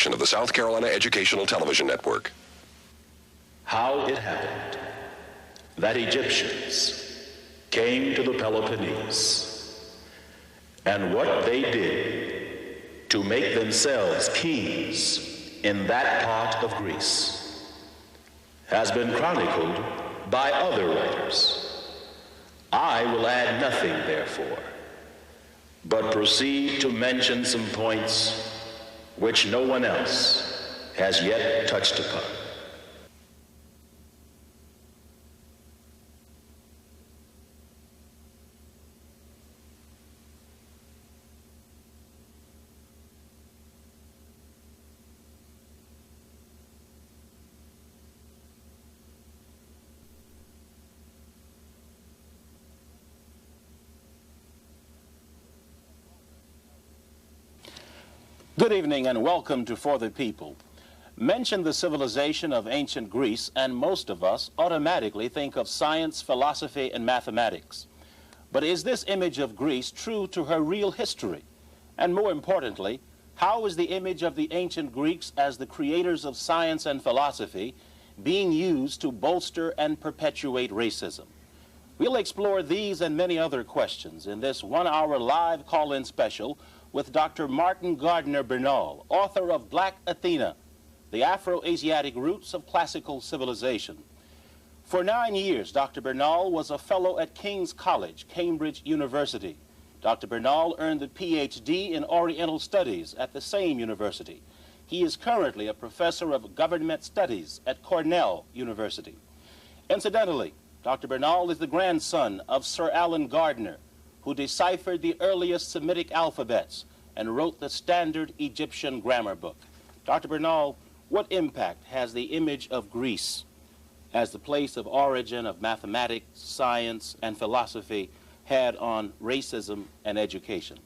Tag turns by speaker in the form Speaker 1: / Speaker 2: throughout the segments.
Speaker 1: production of the South Carolina Educational Television Network.
Speaker 2: How it happened that Egyptians came to the Peloponnese, and what they did to make themselves kings in that part of Greece has been chronicled by other writers. I will add nothing, therefore, but proceed to mention some points which no one else has yet touched upon.
Speaker 3: Good evening and welcome to For the People. Mention the civilization of ancient Greece and most of us automatically think of science, philosophy, and mathematics. But is this image of Greece true to her real history? And more importantly, how is the image of the ancient Greeks as the creators of science and philosophy being used to bolster and perpetuate racism? We'll explore these and many other questions in this one-hour live call-in special with Dr. Martin Gardner Bernal, author of Black Athena, The Afro-Asiatic Roots of Classical Civilization. For 9 years, Dr. Bernal was a fellow at King's College, Cambridge University. Dr. Bernal earned the PhD in Oriental Studies at the same university. He is currently a professor of government studies at Cornell University. Incidentally, Dr. Bernal is the grandson of Sir Alan Gardner, who deciphered the earliest Semitic alphabets and wrote the standard Egyptian grammar book. Dr. Bernal, what impact has the image of Greece as the place of origin of mathematics, science, and philosophy had on racism and education?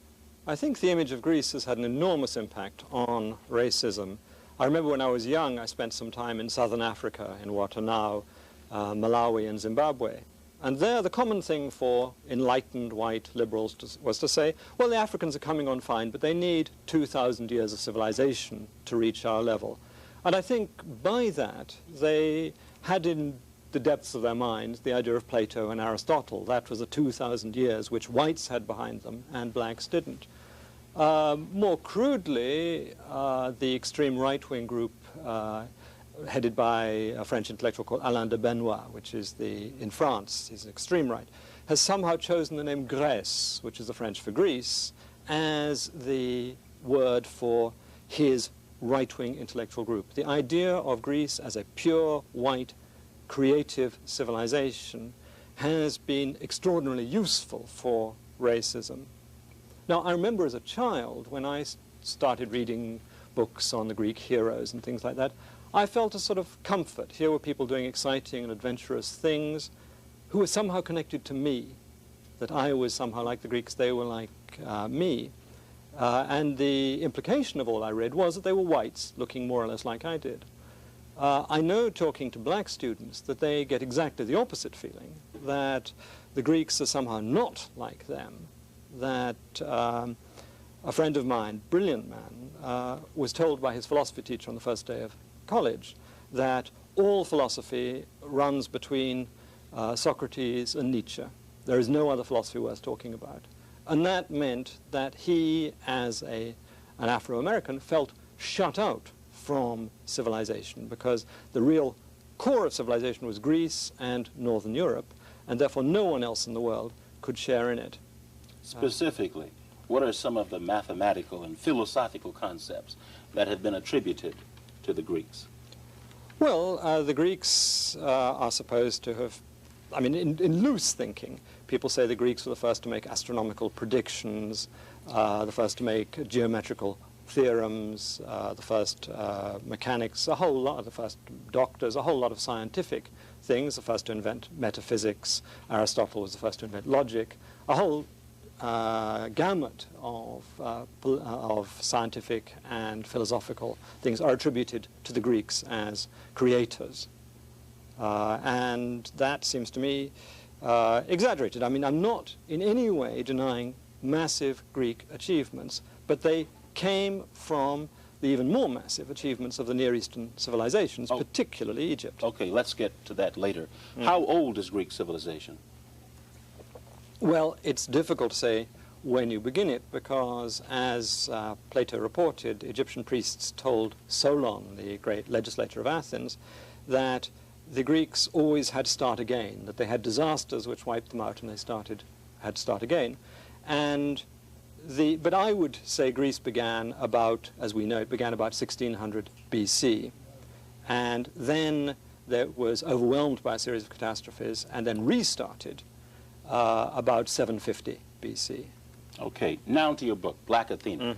Speaker 4: I think the image of Greece has had an enormous impact on racism. I remember when I was young, I spent some time in southern Africa, in what are now Malawi and Zimbabwe. And there, the common thing for enlightened white liberals was to say, well, the Africans are coming on fine, but they need 2,000 years of civilization to reach our level. And I think by that, they had in the depths of their minds the idea of Plato and Aristotle. That was the 2,000 years which whites had behind them and blacks didn't. More crudely, the extreme right-wing group headed by a French intellectual called Alain de Benoit, which is in France, he's extreme right, has somehow chosen the name Grèce, which is the French for Greece, as the word for his right-wing intellectual group. The idea of Greece as a pure, white, creative civilization has been extraordinarily useful for racism. Now, I remember as a child, when I started reading books on the Greek heroes and things like that, I felt a sort of comfort. Here were people doing exciting and adventurous things who were somehow connected to me, that I was somehow like the Greeks, they were like me. And the implication of all I read was that they were whites, looking more or less like I did. I know, talking to black students, that they get exactly the opposite feeling, that the Greeks are somehow not like them, that a friend of mine, brilliant man, was told by his philosophy teacher on the first day of college that all philosophy runs between Socrates and Nietzsche. There is no other philosophy worth talking about. And that meant that he, as an Afro-American, felt shut out from civilization, because the real core of civilization was Greece and Northern Europe, and therefore no one else in the world could share in it.
Speaker 3: Specifically, what are some of the mathematical and philosophical concepts that have been attributed to the Greeks?
Speaker 4: Well, the Greeks are supposed to have, I mean, in loose thinking, people say the Greeks were the first to make astronomical predictions, the first to make geometrical theorems, the first mechanics, a whole lot, the first doctors, a whole lot of scientific things, the first to invent metaphysics. Aristotle was the first to invent logic, a whole gamut of scientific and philosophical things are attributed to the Greeks as creators. And that seems to me exaggerated. I mean, I'm not in any way denying massive Greek achievements, but they came from the even more massive achievements of the Near Eastern civilizations, particularly Egypt.
Speaker 3: Okay, let's get to that later. How old is Greek civilization?
Speaker 4: Well, it's difficult to say when you begin it, because as Plato reported, Egyptian priests told Solon, the great legislator of Athens, that the Greeks always had to start again, that they had disasters which wiped them out and they had to start again. But I would say Greece began about, as we know, it began about 1600 BC. And then it was overwhelmed by a series of catastrophes and then restarted about 750 BC.
Speaker 3: Okay, now to your book, Black Athena,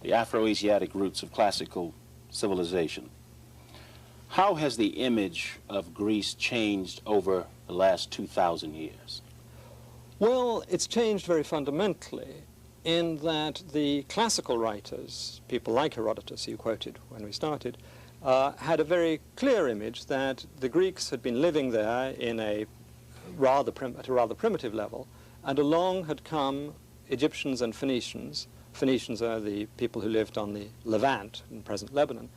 Speaker 3: The Afro-Asiatic Roots of Classical Civilization. How has the image of Greece changed over the last 2,000 years?
Speaker 4: Well, it's changed very fundamentally in that the classical writers, people like Herodotus, you quoted when we started, had a very clear image that the Greeks had been living there in at a rather primitive level, and along had come Egyptians and Phoenicians. Phoenicians are the people who lived on the Levant in present Lebanon.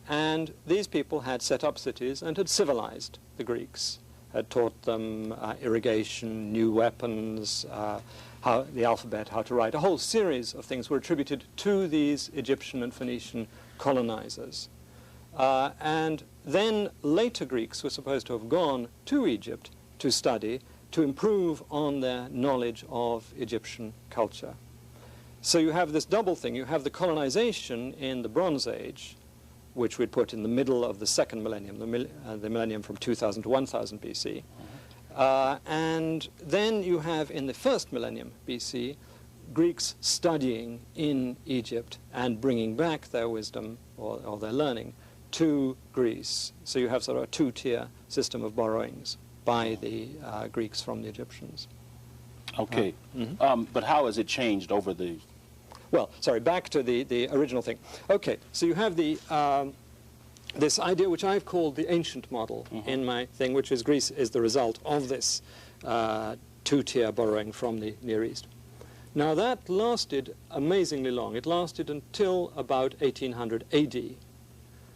Speaker 4: And these people had set up cities and had civilized the Greeks, had taught them irrigation, new weapons, how the alphabet, how to write. A whole series of things were attributed to these Egyptian and Phoenician colonizers. And then later Greeks were supposed to have gone to Egypt to study, to improve on their knowledge of Egyptian culture. So you have this double thing. You have the colonization in the Bronze Age, which we'd put in the middle of the second millennium, the millennium from 2000 to 1000 BC. And then you have in the first millennium BC, Greeks studying in Egypt and bringing back their wisdom or their learning to Greece. So you have sort of a two-tier system of borrowings by the Greeks from the Egyptians.
Speaker 3: Okay, but how has it changed over the...
Speaker 4: Well, sorry, back to the original thing. Okay, so you have the this idea which I've called the ancient model in my thing, which is Greece is the result of this two-tier borrowing from the Near East. Now that lasted amazingly long. It lasted until about 1800 AD.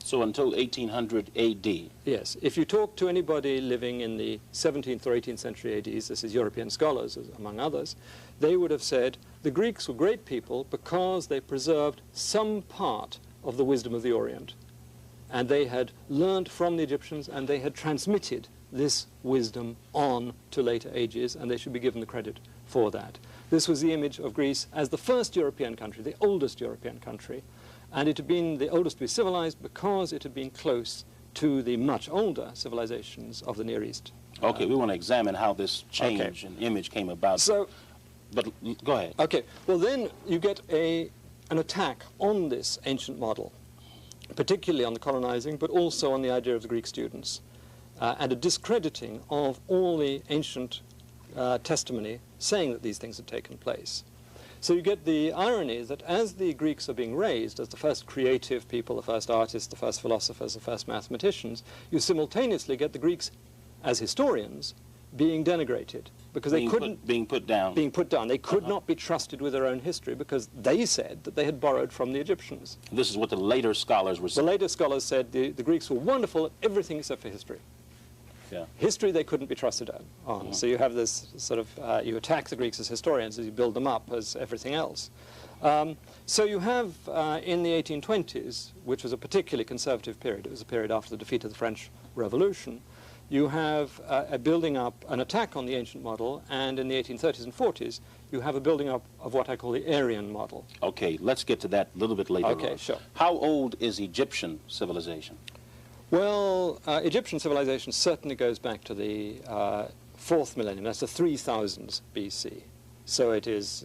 Speaker 3: So until 1800 AD?
Speaker 4: Yes. If you talk to anybody living in the 17th or 18th century ADs, this is European scholars among others, they would have said the Greeks were great people because they preserved some part of the wisdom of the Orient. And they had learned from the Egyptians and they had transmitted this wisdom on to later ages, and they should be given the credit for that. This was the image of Greece as the first European country, the oldest European country. And it had been the oldest to be civilized because it had been close to the much older civilizations of the Near East.
Speaker 3: Okay, we want to examine how this change in image came about.
Speaker 4: So,
Speaker 3: but go ahead.
Speaker 4: Okay, well then you get an attack on this ancient model, particularly on the colonizing, but also on the idea of the Greek students, and a discrediting of all the ancient testimony saying that these things had taken place. So you get the irony that as the Greeks are being raised as the first creative people, the first artists, the first philosophers, the first mathematicians, you simultaneously get the Greeks as historians being denigrated because they couldn't...
Speaker 3: Being put down.
Speaker 4: Being put down. They could not be trusted with their own history because they said that they had borrowed from the Egyptians.
Speaker 3: This is what the later scholars were saying.
Speaker 4: The later scholars said the Greeks were wonderful at everything except for history.
Speaker 3: Yeah.
Speaker 4: History they couldn't be trusted on. So you have this sort of, you attack the Greeks as historians as you build them up as everything else. So you have in the 1820s, which was a particularly conservative period, it was a period after the defeat of the French Revolution, you have a building up, an attack on the ancient model, and in the 1830s and 40s, you have a building up of what I call the Aryan model.
Speaker 3: Okay, let's get to that a little bit later.
Speaker 4: Okay, sure.
Speaker 3: How old is Egyptian civilization?
Speaker 4: Well, Egyptian civilization certainly goes back to the 4th millennium. That's the 3000s BC. So it is,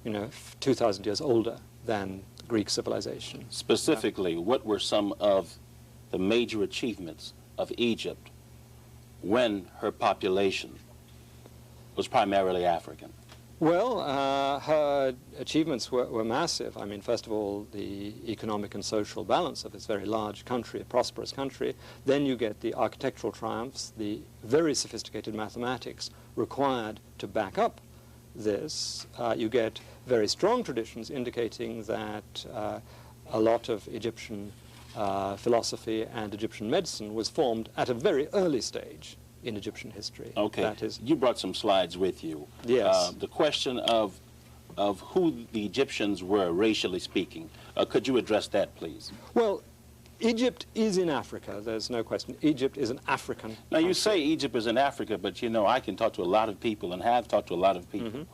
Speaker 4: 2,000 years older than Greek civilization.
Speaker 3: Specifically, what were some of the major achievements of Egypt when her population was primarily African?
Speaker 4: Well, her achievements were massive. I mean, first of all, the economic and social balance of this very large country, a prosperous country. Then you get the architectural triumphs, the very sophisticated mathematics required to back up this. You get very strong traditions indicating that a lot of Egyptian philosophy and Egyptian medicine was formed at a very early stage in Egyptian history.
Speaker 3: Okay.
Speaker 4: That is,
Speaker 3: you brought some slides with you.
Speaker 4: Yes.
Speaker 3: The question of who the Egyptians were, racially speaking. Could you address that, please?
Speaker 4: well, Egypt is in Africa, there's no question. Egypt is an African
Speaker 3: Now, you
Speaker 4: country.
Speaker 3: say Egypt is in Africa, but you know, I can talk to a lot of people and have talked to a lot of people.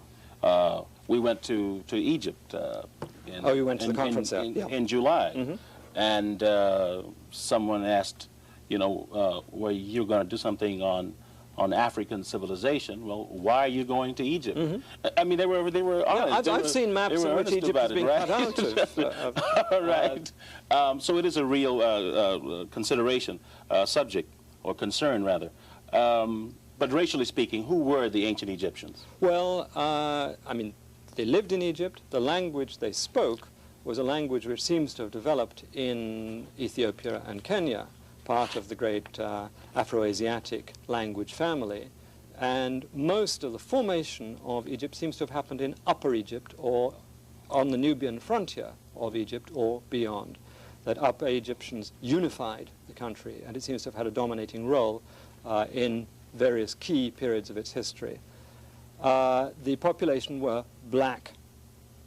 Speaker 3: We went to Egypt.
Speaker 4: Oh, you went to the conference there? Yeah.
Speaker 3: In July. And someone asked, you know, were you going to do something on African civilization? Well, why are you going to Egypt? I mean, they were honest.
Speaker 4: I've seen maps in which Egypt has been cut out of.
Speaker 3: Right. So it is a real consideration, subject, or concern, rather. But racially speaking, who were the ancient Egyptians?
Speaker 4: Well, I mean, they lived in Egypt. The language they spoke was a language which seems to have developed in Ethiopia and Kenya, part of the great Afro-Asiatic language family. And most of the formation of Egypt seems to have happened in Upper Egypt or on the Nubian frontier of Egypt or beyond. That Upper Egyptians unified the country, and it seems to have had a dominating role in various key periods of its history. The population were black,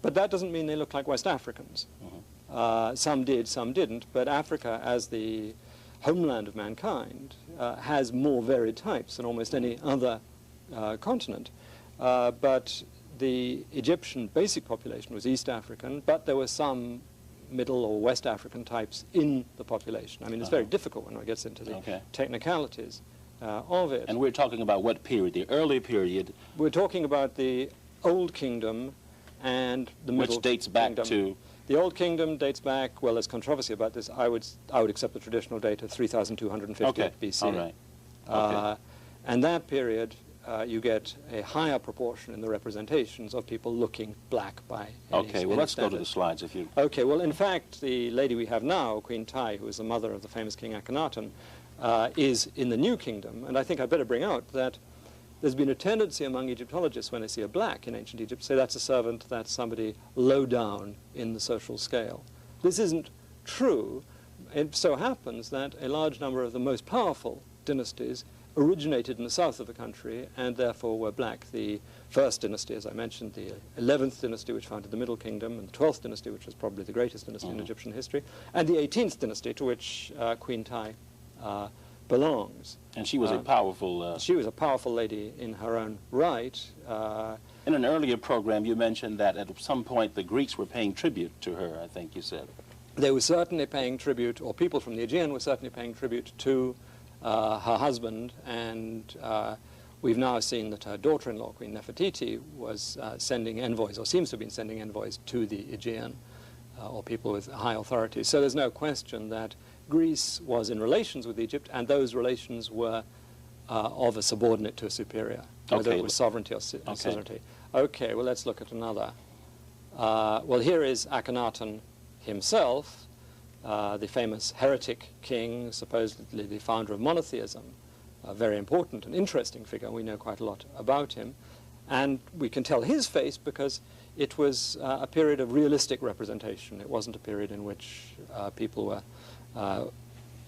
Speaker 4: but that doesn't mean they look like West Africans. Some did, some didn't, but Africa, as the homeland of mankind, has more varied types than almost any other continent. But the Egyptian basic population was East African, but there were some Middle or West African types in the population. I mean, it's very difficult when it gets into the technicalities of it.
Speaker 3: And we're talking about what period? The early period?
Speaker 4: We're talking about the Old Kingdom and the Middle Kingdom.
Speaker 3: Which dates back to?
Speaker 4: The Old Kingdom dates back, well, there's controversy about this. I would accept the traditional date of 3,250 BC.
Speaker 3: All right.
Speaker 4: And that period, you get a higher proportion in the representations of people looking black by any
Speaker 3: Well, let's go to
Speaker 4: standard.
Speaker 3: the slides if you...
Speaker 4: Okay, well, in fact, the lady we have now, Queen Tai, who is the mother of the famous King Akhenaten, is in the New Kingdom. And I think I'd better bring out that there's been a tendency among Egyptologists when they see a black in ancient Egypt to say that's a servant, that's somebody low down in the social scale. This isn't true. It so happens that a large number of the most powerful dynasties originated in the south of the country and therefore were black. The first dynasty, as I mentioned, the 11th dynasty, which founded the Middle Kingdom, and the 12th dynasty, which was probably the greatest dynasty in Egyptian history, and the 18th dynasty, to which Queen Tai belongs.
Speaker 3: And she was a powerful...
Speaker 4: She was a powerful lady in her own right.
Speaker 3: In an earlier program, you mentioned that at some point the Greeks were paying tribute to her, I think you said.
Speaker 4: They were certainly paying tribute, or people from the Aegean were certainly paying tribute to her husband, and we've now seen that her daughter-in-law, Queen Nefertiti, was sending envoys, or seems to have been sending envoys to the Aegean, or people with high authority. So there's no question that Greece was in relations with Egypt, and those relations were of a subordinate to a superior, whether it was sovereignty or suzerainty. Okay, well, let's look at another. Well, here is Akhenaten himself, the famous heretic king, supposedly the founder of monotheism, a very important and interesting figure. We know quite a lot about him. And we can tell his face because it was a period of realistic representation. It wasn't a period in which people were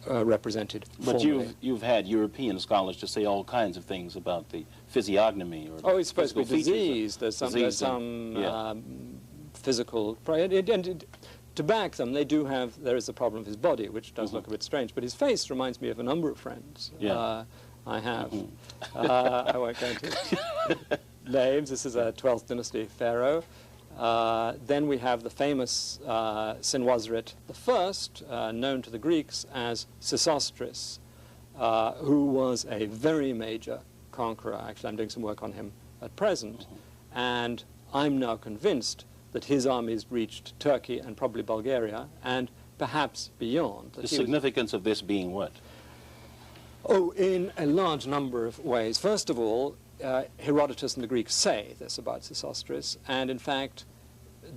Speaker 4: represented
Speaker 3: But
Speaker 4: formally.
Speaker 3: you've had European scholars to say all kinds of things about the physiognomy or
Speaker 4: Oh, he's supposed to be
Speaker 3: physical features.
Speaker 4: diseased. There's some physical... And to back them, there is the problem of his body, which does look a bit strange, but his face reminds me of a number of friends I have. I won't go into names. This is a 12th dynasty pharaoh. Then we have the famous Senwosret I, known to the Greeks as Sesostris, who was a very major conqueror. Actually, I'm doing some work on him at present, and I'm now convinced that his armies reached Turkey and probably Bulgaria, and perhaps beyond.
Speaker 3: The significance of this being what?
Speaker 4: Oh, in a large number of ways. First of all, Herodotus and the Greeks say this about Sesostris, and in fact,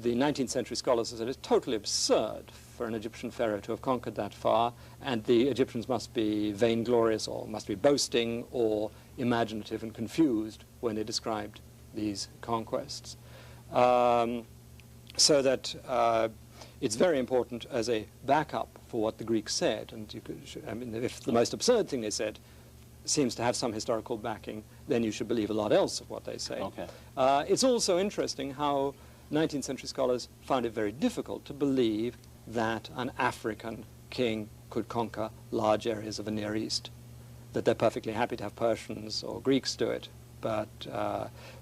Speaker 4: the 19th century scholars have said it's totally absurd for an Egyptian pharaoh to have conquered that far, and the Egyptians must be vainglorious or must be boasting or imaginative and confused when they described these conquests. So that it's very important as a backup for what the Greeks said. And you could, I mean, if the most absurd thing they said seems to have some historical backing, then you should believe a lot else of what they say.
Speaker 3: Okay.
Speaker 4: It's also interesting how 19th century scholars found it very difficult to believe that an African king could conquer large areas of the Near East, that they're perfectly happy to have Persians or Greeks do it, but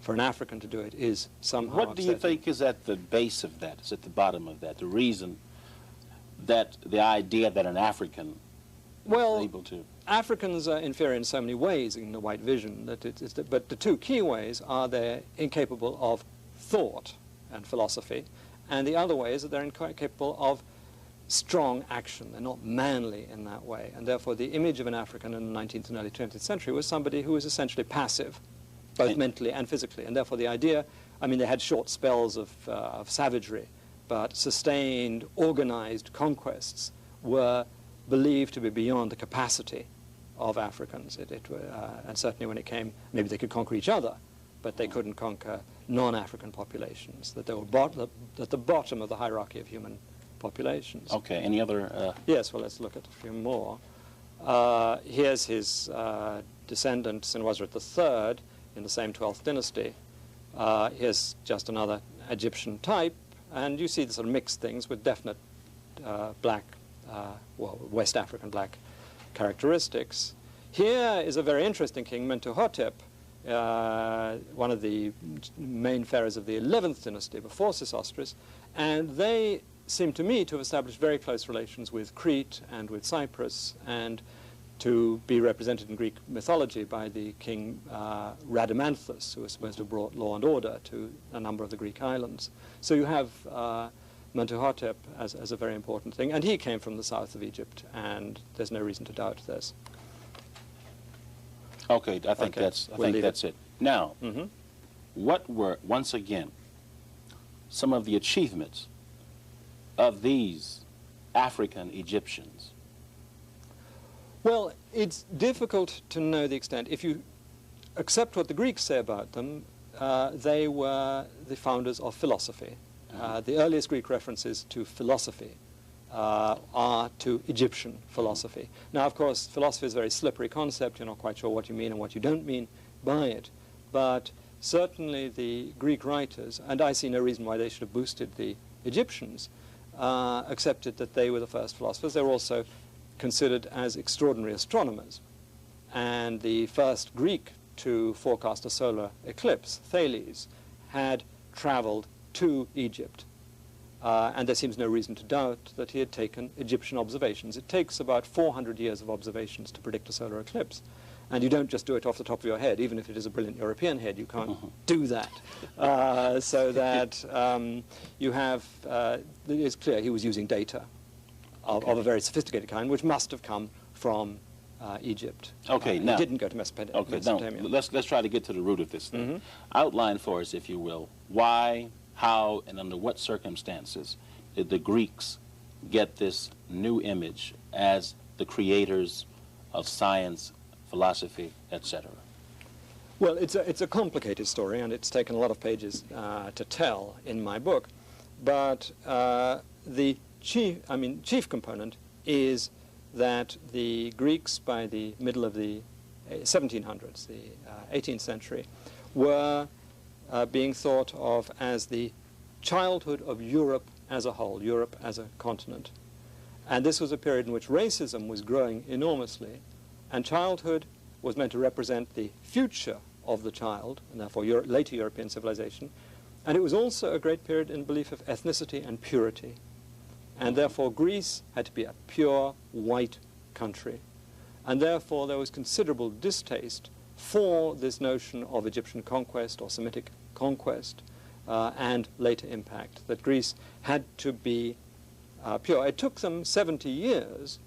Speaker 4: for an African to do it is somehow
Speaker 3: What do you
Speaker 4: upsetting.
Speaker 3: think is at the base of that, is at the bottom of that, the reason that the idea that an African
Speaker 4: Well,
Speaker 3: is able to...
Speaker 4: Africans are inferior in so many ways in the white vision, but the two key ways are they're incapable of thought and philosophy, and the other way is that they're incapable of strong action. They're not manly in that way, and therefore the image of an African in the 19th and early 20th century was somebody who was essentially passive, both mentally and physically, and therefore the idea, I mean, they had short spells of savagery, but sustained, organized conquests were believed to be beyond the capacity of Africans. And certainly when it came, maybe they could conquer each other, but they couldn't conquer non-African populations, that they were at the bottom of the hierarchy of human populations.
Speaker 3: Okay, any other...
Speaker 4: Yes, well, let's look at a few more. Here's his descendant, Senwosret III, in the same 12th dynasty. Here's just another Egyptian type, and you see the sort of mixed things with definite black, well, West African black characteristics. Here is a very interesting king, Mentuhotep, one of the main pharaohs of the 11th dynasty before Sesostris, and they seem to me to have established very close relations with Crete and with Cyprus, and to be represented in Greek mythology by the king Rhadamanthus, who was supposed to have brought law and order to a number of the Greek islands. So you have Mentuhotep as a very important thing, and he came from the south of Egypt, and there's no reason to doubt this.
Speaker 3: Okay, I think that's it. Now, what were, once again, some of the achievements of these African Egyptians?
Speaker 4: Well, it's difficult to know the extent. If you accept what the Greeks say about them, they were the founders of philosophy. The earliest Greek references to philosophy are to Egyptian philosophy. Now, of course, philosophy is a very slippery concept. You're not quite sure what you mean and what you don't mean by it. But certainly the Greek writers, and I see no reason why they should have boosted the Egyptians, accepted that they were the first philosophers. They were also considered as extraordinary astronomers. And the first Greek to forecast a solar eclipse, Thales, had traveled to Egypt. And there seems no reason to doubt that he had taken Egyptian observations. It takes about 400 years of observations to predict a solar eclipse. And you don't just do it off the top of your head. Even if it is a brilliant European head, you can't do that. So that you have, it's clear he was using data of a very sophisticated kind, which must have come from Egypt.
Speaker 3: Okay, now...
Speaker 4: He didn't go to Mesopotamia.
Speaker 3: Okay, now, let's try to get to the root of this thing. Outline for us, if you will, why, how, and under what circumstances did the Greeks get this new image as the creators of science, philosophy, etc.?
Speaker 4: Well, it's a complicated story, and it's taken a lot of pages to tell in my book. But the chief component is that the Greeks, by the middle of the 1700s, the 18th century, were being thought of as the childhood of Europe as a whole, Europe as a continent. And this was a period in which racism was growing enormously, and childhood was meant to represent the future of the child, and therefore later European civilization. And it was also a great period in belief of ethnicity and purity. And therefore Greece had to be a pure white country. And therefore there was considerable distaste for this notion of Egyptian conquest or Semitic conquest and later impact, that Greece had to be pure. It took them 70 years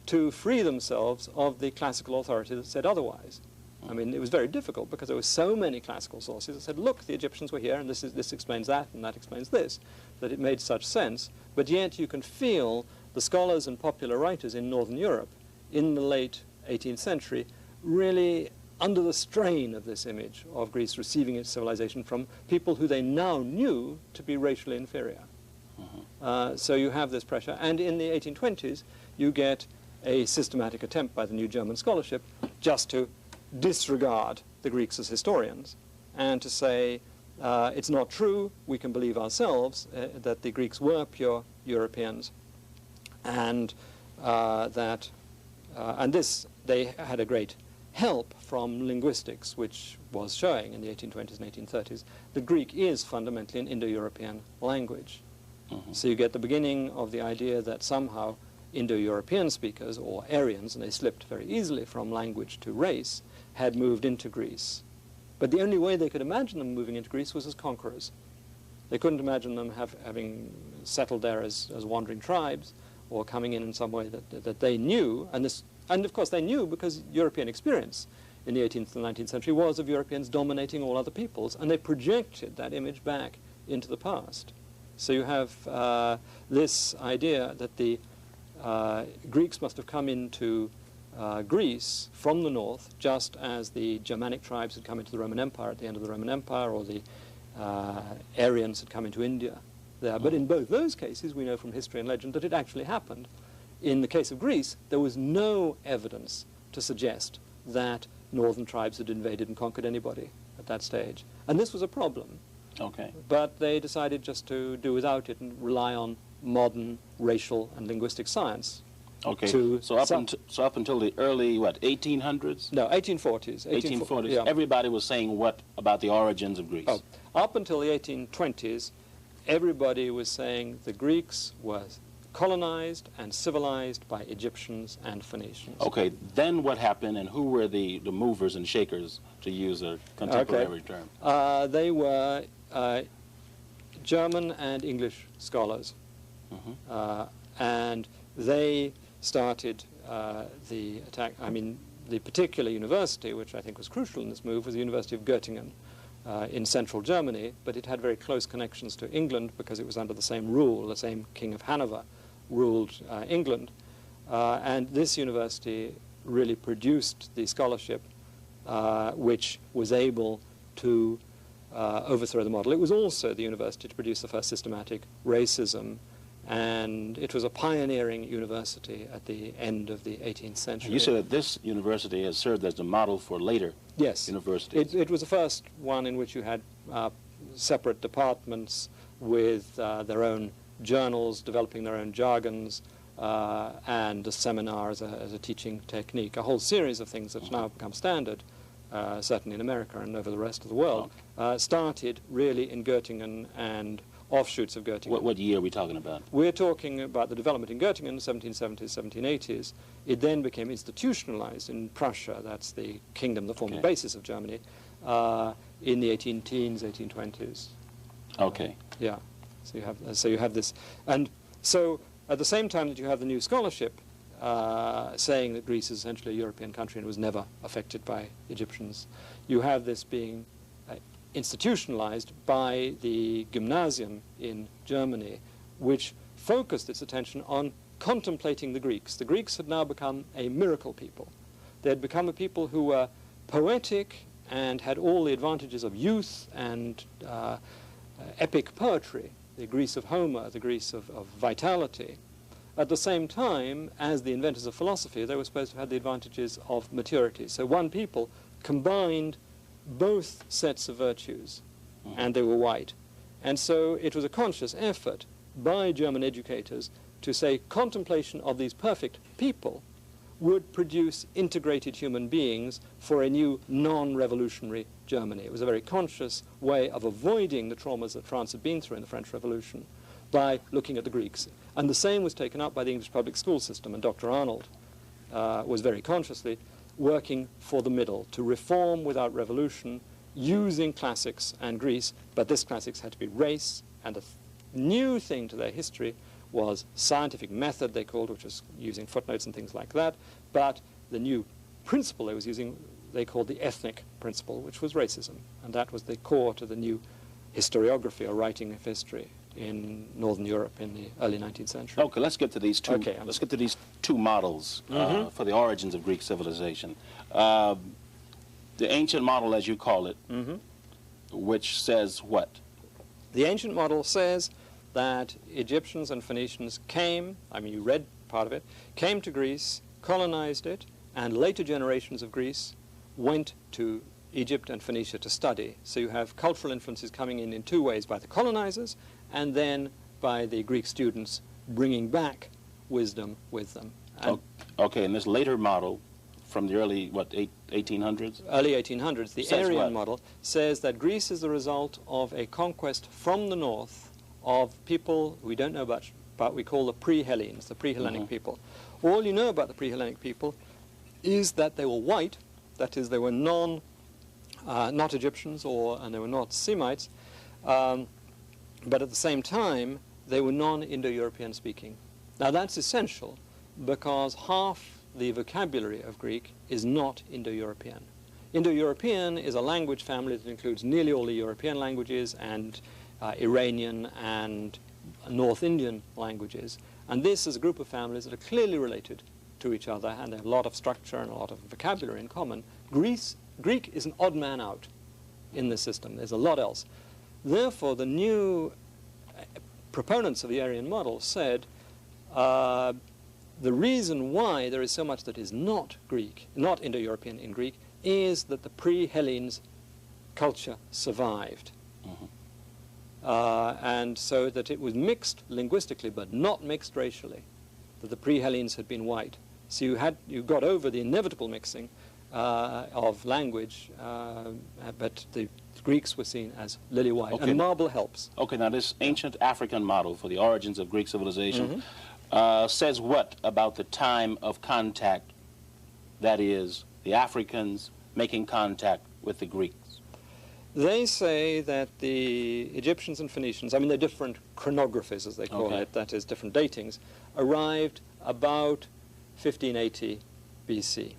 Speaker 4: to free themselves of the classical authority that said otherwise. I mean, it was very difficult because there were so many classical sources that said, look, the Egyptians were here, and this explains that, and that explains this, that it made such sense. But yet you can feel the scholars and popular writers in Northern Europe in the late 18th century really under the strain of this image of Greece receiving its civilization from people who they now knew to be racially inferior. So you have this pressure. And in the 1820s, you get a systematic attempt by the new German scholarship just to disregard the Greeks as historians and to say, it's not true, we can believe ourselves that the Greeks were pure Europeans, and this, they had a great help from linguistics, which was showing in the 1820s and 1830s that Greek is fundamentally an Indo-European language.
Speaker 3: Mm-hmm.
Speaker 4: So you get the beginning of the idea that somehow Indo-European speakers, or Aryans, and they slipped very easily from language to race, had moved into Greece. But the only way they could imagine them moving into Greece was as conquerors. They couldn't imagine them having settled there as wandering tribes or coming in some way that they knew. And of course they knew because European experience in the 18th and 19th century was of Europeans dominating all other peoples, and they projected that image back into the past. So you have this idea that the Greeks must have come into Greece from the north, just as the Germanic tribes had come into the Roman Empire at the end of the Roman Empire, or the Aryans had come into India there. But in both those cases, we know from history and legend that it actually happened. In the case of Greece, there was no evidence to suggest that northern tribes had invaded and conquered anybody at that stage. And this was a problem.
Speaker 3: Okay.
Speaker 4: But they decided just to do without it and rely on modern racial and linguistic science.
Speaker 3: Okay. So up until the early, 1800s?
Speaker 4: No, 1840s.
Speaker 3: 1840s.
Speaker 4: Yeah.
Speaker 3: Everybody was saying what about the origins of Greece?
Speaker 4: Oh, up until the 1820s, everybody was saying the Greeks were colonized and civilized by Egyptians and Phoenicians.
Speaker 3: Okay, then what happened, and who were the movers and shakers, to use a contemporary term?
Speaker 4: They were German and English scholars.
Speaker 3: Mm-hmm.
Speaker 4: And they started the attack. I mean, the particular university, which I think was crucial in this move, was the University of Göttingen in central Germany, but it had very close connections to England because it was under the same rule. The same King of Hanover ruled England. And this university really produced the scholarship which was able to overthrow the model. It was also the university to produce the first systematic racism, and it was a pioneering university at the end of the 18th century.
Speaker 3: You said that this university has served as the model for later universities.
Speaker 4: It was the first one in which you had separate departments with their own journals, developing their own jargons, and a seminar as a teaching technique, a whole series of things that's now become standard, certainly in America and over the rest of the world, started really in Göttingen and offshoots of Göttingen.
Speaker 3: What year are we talking about?
Speaker 4: We're talking about the development in Göttingen, 1770s, 1780s. It then became institutionalized in Prussia, that's the kingdom, the former basis of Germany, in the 18-teens, 1820s.
Speaker 3: Okay.
Speaker 4: Yeah. So you have this. And so at the same time that you have the new scholarship saying that Greece is essentially a European country and was never affected by Egyptians, you have this being institutionalized by the gymnasium in Germany, which focused its attention on contemplating the Greeks. The Greeks had now become a miracle people. They had become a people who were poetic and had all the advantages of youth and epic poetry, the Greece of Homer, the Greece of vitality. At the same time, as the inventors of philosophy, they were supposed to have the advantages of maturity. So one people combined both sets of virtues, and they were white. And so it was a conscious effort by German educators to say contemplation of these perfect people would produce integrated human beings for a new non-revolutionary Germany. It was a very conscious way of avoiding the traumas that France had been through in the French Revolution by looking at the Greeks. And the same was taken up by the English public school system, and Dr. Arnold was very consciously working for the middle, to reform without revolution, using classics and Greece, but this classics had to be race, and a new thing to their history was scientific method, they called, which was using footnotes and things like that, but the new principle they was using, they called the ethnic principle, which was racism, and that was the core to the new historiography or writing of history in Northern Europe in the early 19th century.
Speaker 3: Okay, let's get to these two.
Speaker 4: Okay,
Speaker 3: let's get to these two models for the origins of Greek civilization. The ancient model, as you call it, which says what?
Speaker 4: The ancient model says that Egyptians and Phoenicians came, I mean, you read part of it, came to Greece, colonized it, and later generations of Greece went to Egypt and Phoenicia to study. So you have cultural influences coming in two ways, by the colonizers and then by the Greek students bringing back wisdom with them. And
Speaker 3: okay, and this later model from the early, 1800s?
Speaker 4: Early 1800s, the
Speaker 3: Says
Speaker 4: Aryan
Speaker 3: what?
Speaker 4: model says that Greece is the result of a conquest from the north of people we don't know about, but we call the pre-Hellenes, the pre-Hellenic people. All you know about the pre-Hellenic people is that they were white, that is, they were not Egyptians and they were not Semites, but at the same time, they were non-Indo-European speaking. Now that's essential because half the vocabulary of Greek is not Indo-European. Indo-European is a language family that includes nearly all the European languages and Iranian and North Indian languages. And this is a group of families that are clearly related to each other and they have a lot of structure and a lot of vocabulary in common. Greek is an odd man out in this system. There's a lot else. Therefore, the new proponents of the Aryan model said the reason why there is so much that is not Greek, not Indo-European in Greek, is that the pre-Hellenes culture survived. And so that it was mixed linguistically but not mixed racially, that the pre-Hellenes had been white. So you got over the inevitable mixing of language, but the Greeks were seen as lily white,
Speaker 3: Okay.
Speaker 4: and marble helps.
Speaker 3: Okay, now this ancient African model for the origins of Greek civilization says what about the time of contact, that is, the Africans making contact with the Greeks?
Speaker 4: They say that the Egyptians and Phoenicians, I mean they're different chronographies as they call
Speaker 3: Okay.
Speaker 4: it, that is different datings, arrived about 1580 BC.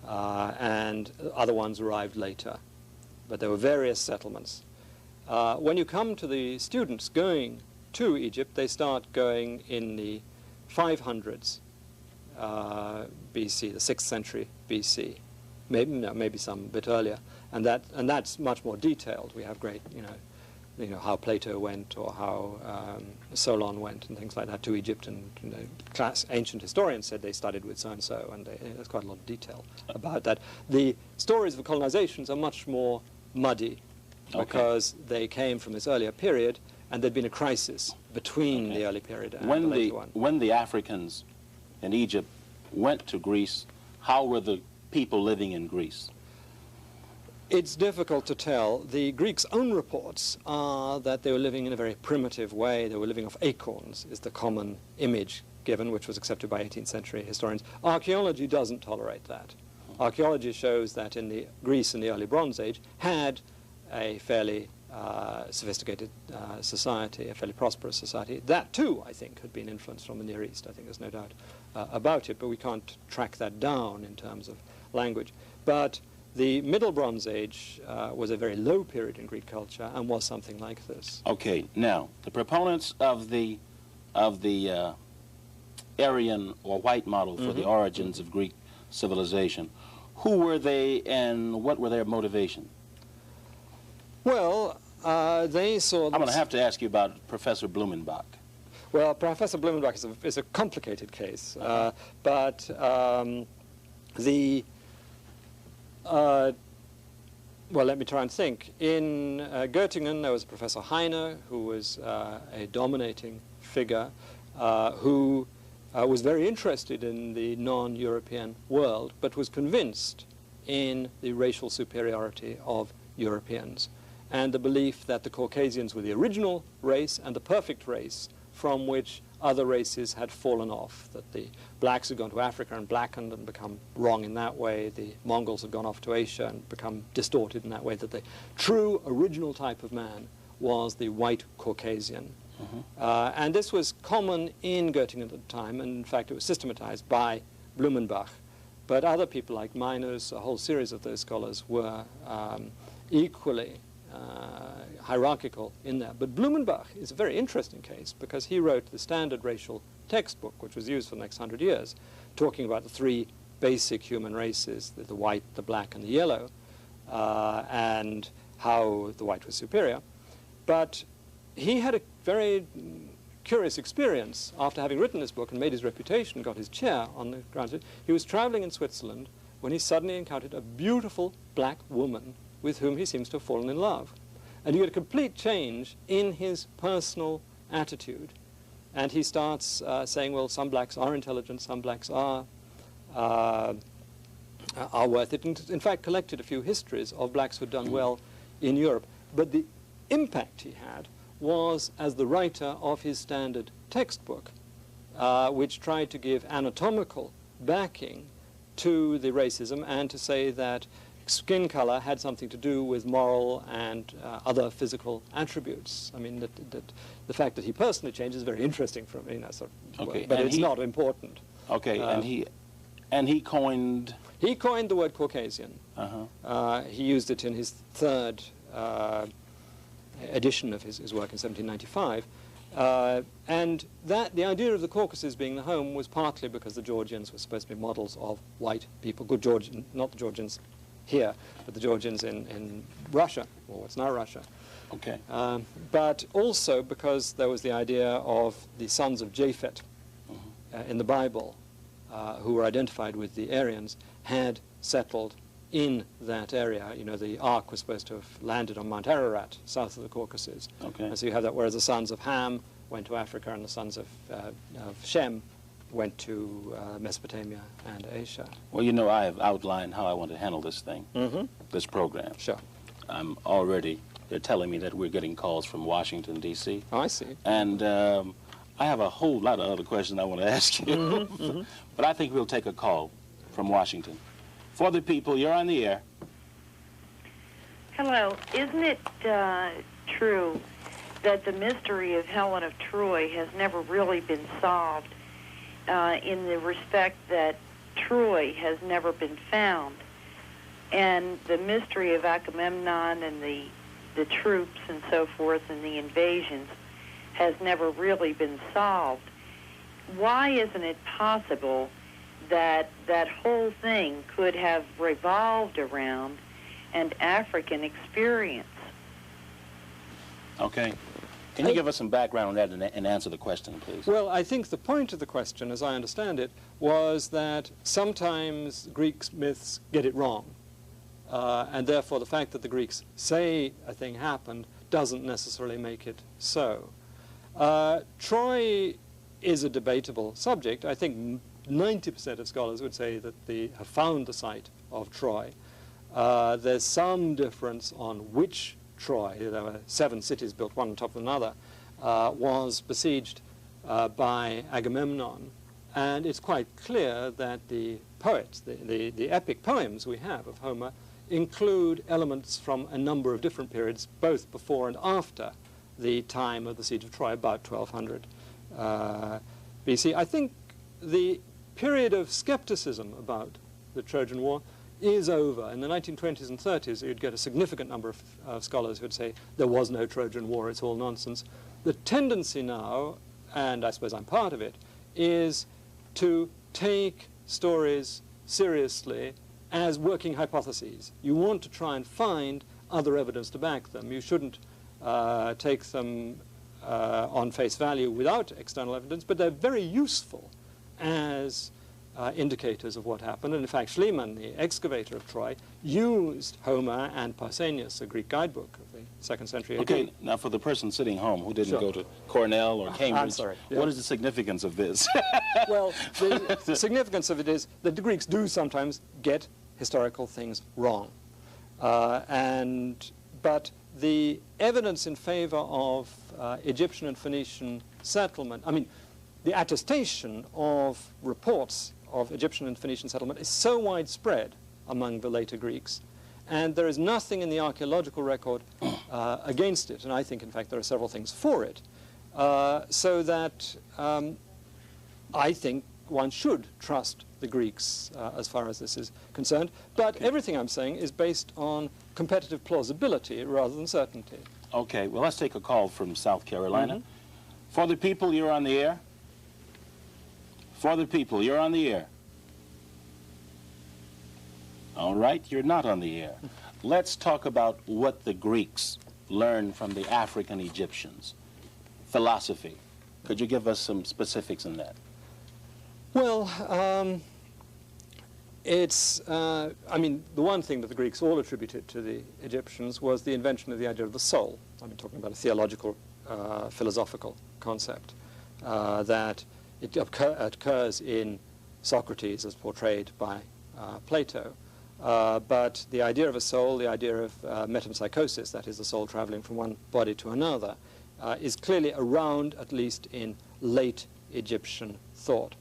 Speaker 4: And other ones arrived later. But there were various settlements. When you come to the students going to Egypt, they start going in the 500s BC, the 6th century BC, maybe some a bit earlier, and that's much more detailed. We have great, you know how Plato went or how Solon went and things like that to Egypt, and ancient historians said they studied with so and so, and there's quite a lot of detail about that. The stories of colonizations are much more muddy because they came from this earlier period, and there'd been a crisis between the early period and the later one.
Speaker 3: When the Africans in Egypt went to Greece, how were the people living in Greece?
Speaker 4: It's difficult to tell. The Greeks' own reports are that they were living in a very primitive way. They were living off acorns, is the common image given, which was accepted by 18th century historians. Archaeology doesn't tolerate that. Archaeology shows that Greece in the early Bronze Age had a fairly sophisticated society, a fairly prosperous society. That too, I think, had been influenced from the Near East. I think there's no doubt about it, but we can't track that down in terms of language. But the Middle Bronze Age was a very low period in Greek culture and was something like this.
Speaker 3: Okay, now, the proponents of the Aryan or white model for the origins of Greek civilization, who were they and what were their motivation?
Speaker 4: Well, they saw...
Speaker 3: I'm going to have to ask you about Professor Blumenbach.
Speaker 4: Well, Professor Blumenbach is a complicated case, but well, let me try and think. In Göttingen, there was Professor Heine, who was a dominating figure, who was very interested in the non-European world, but was convinced in the racial superiority of Europeans, and the belief that the Caucasians were the original race and the perfect race from which other races had fallen off, that the blacks had gone to Africa and blackened and become wrong in that way, the Mongols had gone off to Asia and become distorted in that way, that the true original type of man was the white Caucasian. And this was common in Göttingen at the time, and in fact it was systematized by Blumenbach. But other people like Minus, a whole series of those scholars, were equally hierarchical in there. But Blumenbach is a very interesting case because he wrote the standard racial textbook, which was used for the next 100 years, talking about the three basic human races, the white, the black, and the yellow, and how the white was superior. But he had a very curious experience after having written this book and made his reputation, got his chair on the ground. He was traveling in Switzerland when he suddenly encountered a beautiful black woman with whom he seems to have fallen in love. And you get a complete change in his personal attitude. And he starts saying, well, some blacks are intelligent, some blacks are worth it. And in fact, collected a few histories of blacks who had done well in Europe. But the impact he had was as the writer of his standard textbook, which tried to give anatomical backing to the racism and to say that skin color had something to do with moral and other physical attributes. I mean, the fact that he personally changed is very interesting for me,
Speaker 3: okay,
Speaker 4: but it's not important.
Speaker 3: Okay, and he coined...
Speaker 4: He coined the word Caucasian. He used it in his third edition of his work in 1795. And the idea of the Caucasus being the home was partly because the Georgians were supposed to be models of white people, good Georgian, not the Georgians here, but the Georgians in Russia, or what's now Russia.
Speaker 3: Okay.
Speaker 4: But also because there was the idea of the sons of Japhet in the Bible, who were identified with the Aryans, had settled in that area. You know, the Ark was supposed to have landed on Mount Ararat, south of the Caucasus.
Speaker 3: Okay.
Speaker 4: And so you have that, whereas the sons of Ham went to Africa and the sons of Shem went to Mesopotamia and Asia.
Speaker 3: Well, you know, I have outlined how I want to handle this thing, this program.
Speaker 4: Sure.
Speaker 3: I'm already, they're telling me that we're getting calls from Washington, D.C.
Speaker 4: Oh, I see.
Speaker 3: And I have a whole lot of other questions I want to ask you. But I think we'll take a call from Washington. For the people, you're on the air.
Speaker 5: Hello. Isn't it true that the mystery of Helen of Troy has never really been solved in the respect that Troy has never been found? And the mystery of Agamemnon and the troops and so forth and the invasions has never really been solved. Why isn't it possible that that whole thing could have revolved around an African experience?
Speaker 3: Okay. Can you give us some background on that and answer the question, please?
Speaker 4: Well, I think the point of the question, as I understand it, was that sometimes Greek myths get it wrong. And therefore, the fact that the Greeks say a thing happened doesn't necessarily make it so. Troy is a debatable subject. I think 90% of scholars would say that they have found the site of Troy. There's some difference on which Troy, there were 7 cities built one on top of another, was besieged by Agamemnon. And it's quite clear that the poets, the epic poems we have of Homer, include elements from a number of different periods, both before and after the time of the siege of Troy, about 1200 BC. I think the period of skepticism about the Trojan War is over. In the 1920s and 30s, you'd get a significant number of scholars who would say there was no Trojan War, it's all nonsense. The tendency now, and I suppose I'm part of it, is to take stories seriously as working hypotheses. You want to try and find other evidence to back them. You shouldn't take them on face value without external evidence, but they're very useful as indicators of what happened. And in fact, Schliemann, the excavator of Troy, used Homer and Pausanias, a Greek guidebook of the 2nd century AD.
Speaker 3: Okay, now for the person sitting home who didn't go to Cornell or Cambridge,
Speaker 4: I'm sorry.
Speaker 3: What is the significance of this?
Speaker 4: Well, the significance of it is that the Greeks do sometimes get historical things wrong. But the evidence in favor of Egyptian and Phoenician settlement, I mean, the attestation of reports of Egyptian and Phoenician settlement is so widespread among the later Greeks, and there is nothing in the archaeological record against it, and I think, in fact, there are several things for it, so that I think one should trust the Greeks as far as this is concerned. But everything I'm saying is based on competitive plausibility rather than certainty.
Speaker 3: Okay, well, let's take a call from South Carolina. For the people, you're on the air. For the people, you're on the air. All right, you're not on the air. Let's talk about what the Greeks learned from the African Egyptians. philosophy. Could you give us some specifics in that?
Speaker 4: Well, I mean, the one thing that the Greeks all attributed to the Egyptians was the invention of the idea of the soul. I've been talking about a theological, philosophical concept, that it occurs in Socrates as portrayed by Plato. But the idea of a soul, the idea of metempsychosis, that is the soul traveling from one body to another, is clearly around, at least in late Egyptian thought.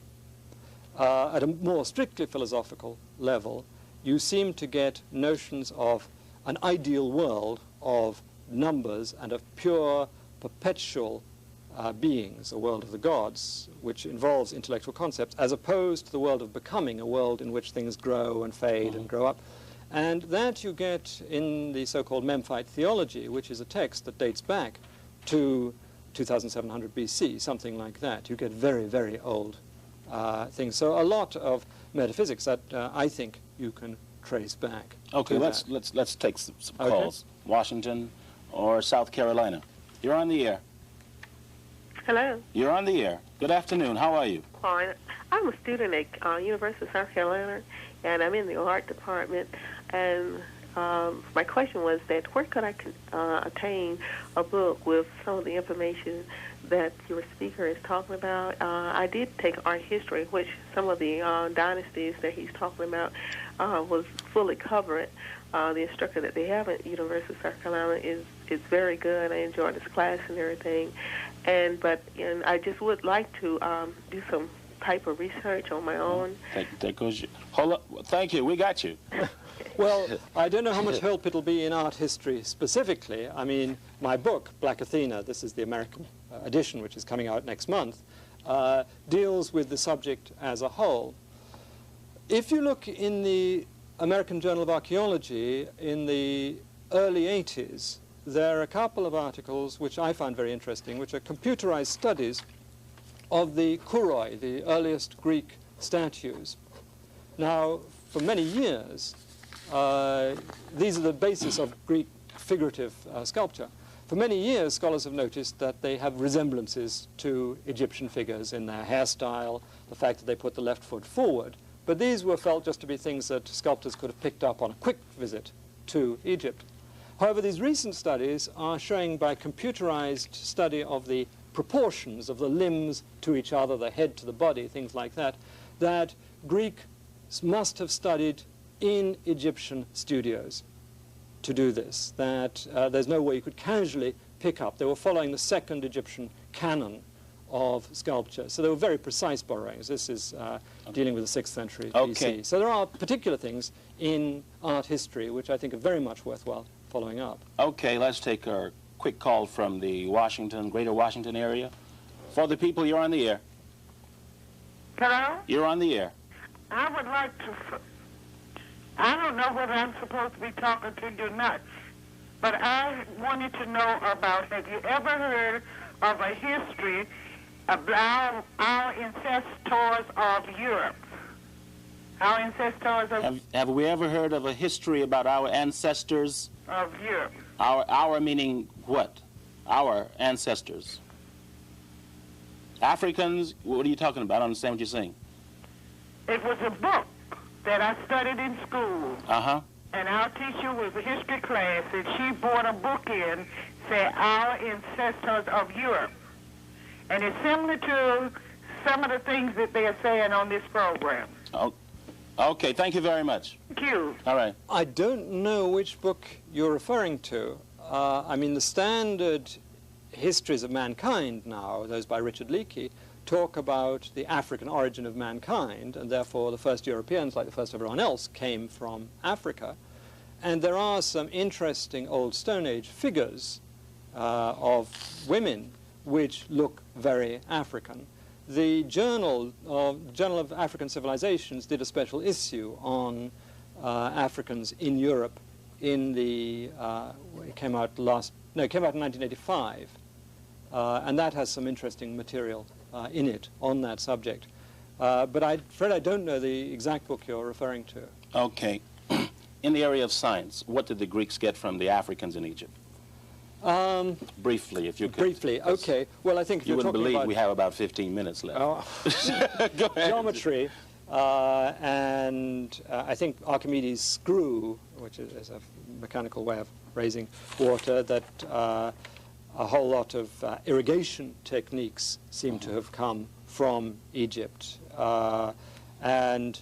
Speaker 4: At a more strictly philosophical level, you seem to get notions of an ideal world of numbers and of pure, perpetual beings, a world of the gods, which involves intellectual concepts, as opposed to the world of becoming, a world in which things grow and fade and grow up. And that you get in the so-called Memphite theology, which is a text that dates back to 2700 BC, something like that. You get very, very old things. So a lot of metaphysics that I think you can trace back.
Speaker 3: Okay, let's take some calls. Washington or South Carolina. You're on the air.
Speaker 6: Hello.
Speaker 3: You're on the air. Good afternoon. How are you?
Speaker 6: Fine. I'm a student at University of South Carolina, and I'm in the art department. And my question was that where could I attain a book with some of the information that your speaker is talking about? I did take art history, which some of the dynasties that he's talking about was fully covered. The instructor that they have at University of South Carolina is very good. I enjoyed this class and everything. And I just would like to do some type of research on my own.
Speaker 3: That goes. Hold up. Thank you. We got you.
Speaker 4: Well, I don't know how much help it'll be in art history specifically. I mean, my book, Black Athena, this is the American edition, which is coming out next month, deals with the subject as a whole. If you look in the American Journal of Archaeology in the early 80s, there are a couple of articles which I find very interesting, which are computerized studies of the Kouroi, the earliest Greek statues. Now, for many years, these are the basis of Greek figurative sculpture. For many years, scholars have noticed that they have resemblances to Egyptian figures in their hairstyle, the fact that they put the left foot forward. But these were felt just to be things that sculptors could have picked up on a quick visit to Egypt. However, these recent studies are showing by computerized study of the proportions of the limbs to each other, the head to the body, things like that, that Greeks must have studied in Egyptian studios to do this, that there's no way you could casually pick up. They were following the second Egyptian canon of sculpture. So they were very precise borrowings. This is dealing with the 6th century BC. So there are particular things in art history which I think are very much worthwhile following up.
Speaker 3: Okay, let's take a quick call from the greater Washington area. For the people, you're on the air.
Speaker 7: Hello?
Speaker 3: You're on the air.
Speaker 7: I would like to, I don't know whether I'm supposed to be talking to you nuts, but I wanted to know about, have you ever heard of a history about our ancestors of Europe? Our ancestors of...
Speaker 3: Have we ever heard of a history about our ancestors?
Speaker 7: Of Europe.
Speaker 3: Our meaning what? Our ancestors. Africans? What are you talking about? I don't understand what you're saying.
Speaker 7: It was a book that I studied in school.
Speaker 3: Uh-huh.
Speaker 7: And our teacher was a history class, and she brought a book in, said, Our Ancestors of Europe. And it's similar to some of the things that they are saying on this program.
Speaker 3: Oh, okay, thank you very much.
Speaker 7: Thank you.
Speaker 3: All right.
Speaker 4: I don't know which book you're referring to. I mean, the standard histories of mankind now, those by Richard Leakey, talk about the African origin of mankind, and therefore the first Europeans, like the first everyone else, came from Africa. And there are some interesting old Stone Age figures of women which look very African. The Journal of African Civilizations did a special issue on Africans in Europe in the, it came out in 1985, and that has some interesting material in it on that subject. But I'm afraid I don't know the exact book you're referring to.
Speaker 3: Okay. In the area of science, what did the Greeks get from the Africans in Egypt? Briefly, if you could.
Speaker 4: Briefly, okay. Well, I think if
Speaker 3: You
Speaker 4: you're
Speaker 3: wouldn't
Speaker 4: talking
Speaker 3: believe
Speaker 4: about
Speaker 3: we have about 15 minutes left. Go ahead.
Speaker 4: geometry, and I think Archimedes' screw, which is a mechanical way of raising water, that a whole lot of irrigation techniques seem to have come from Egypt. And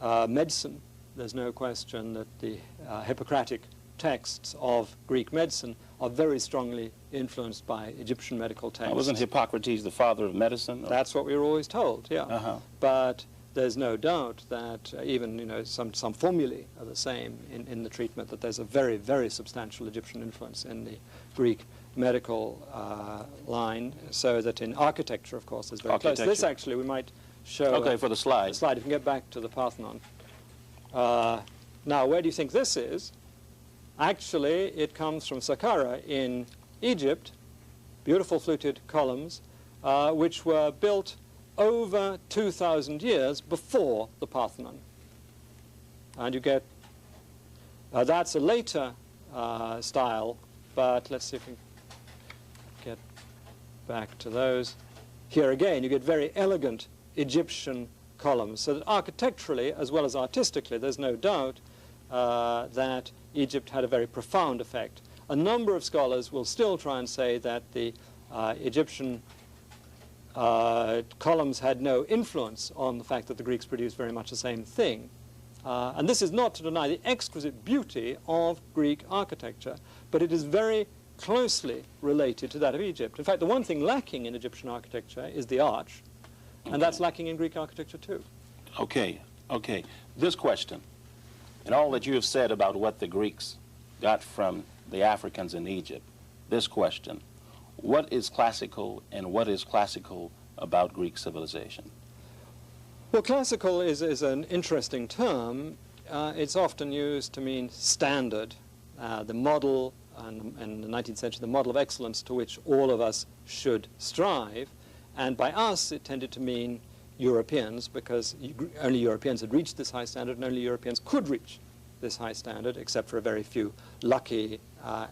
Speaker 4: medicine, there's no question that the Hippocratic texts of Greek medicine are very strongly influenced by Egyptian medical texts.
Speaker 3: Wasn't Hippocrates the father of medicine?
Speaker 4: That's what we were always told, yeah.
Speaker 3: Uh-huh.
Speaker 4: But there's no doubt that even, you know, some formulae are the same in the treatment, that there's a very, very substantial Egyptian influence in the Greek medical line, so that in architecture, of course, there's very close. This actually we might show.
Speaker 3: Okay, for the slide.
Speaker 4: If you can get back to the Parthenon. Now, where do you think this is? Actually, it comes from Saqqara in Egypt, beautiful fluted columns, which were built over 2,000 years before the Parthenon. And you get, that's a later style, but let's see if we can get back to those. Here again, you get very elegant Egyptian columns, so that architecturally as well as artistically, there's no doubt that Egypt had a very profound effect. A number of scholars will still try and say that the Egyptian columns had no influence on the fact that the Greeks produced very much the same thing. And this is not to deny the exquisite beauty of Greek architecture, but it is very closely related to that of Egypt. In fact, the one thing lacking in Egyptian architecture is the arch, and that's lacking in Greek architecture too.
Speaker 3: Okay. This question, and all that you have said about what the Greeks got from the Africans in Egypt, this question, what is classical and what is classical about Greek civilization?
Speaker 4: Well, classical is an interesting term. It's often used to mean standard, the model, and in the 19th century, the model of excellence to which all of us should strive. And by us, it tended to mean Europeans, because only Europeans had reached this high standard, and only Europeans could reach this high standard, except for a very few lucky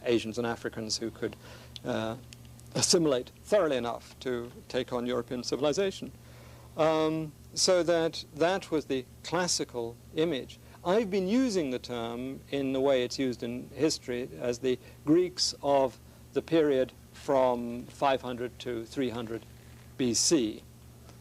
Speaker 4: Asians and Africans who could assimilate thoroughly enough to take on European civilization. So that was the classical image. I've been using the term in the way it's used in history as the Greeks of the period from 500 to 300 BC,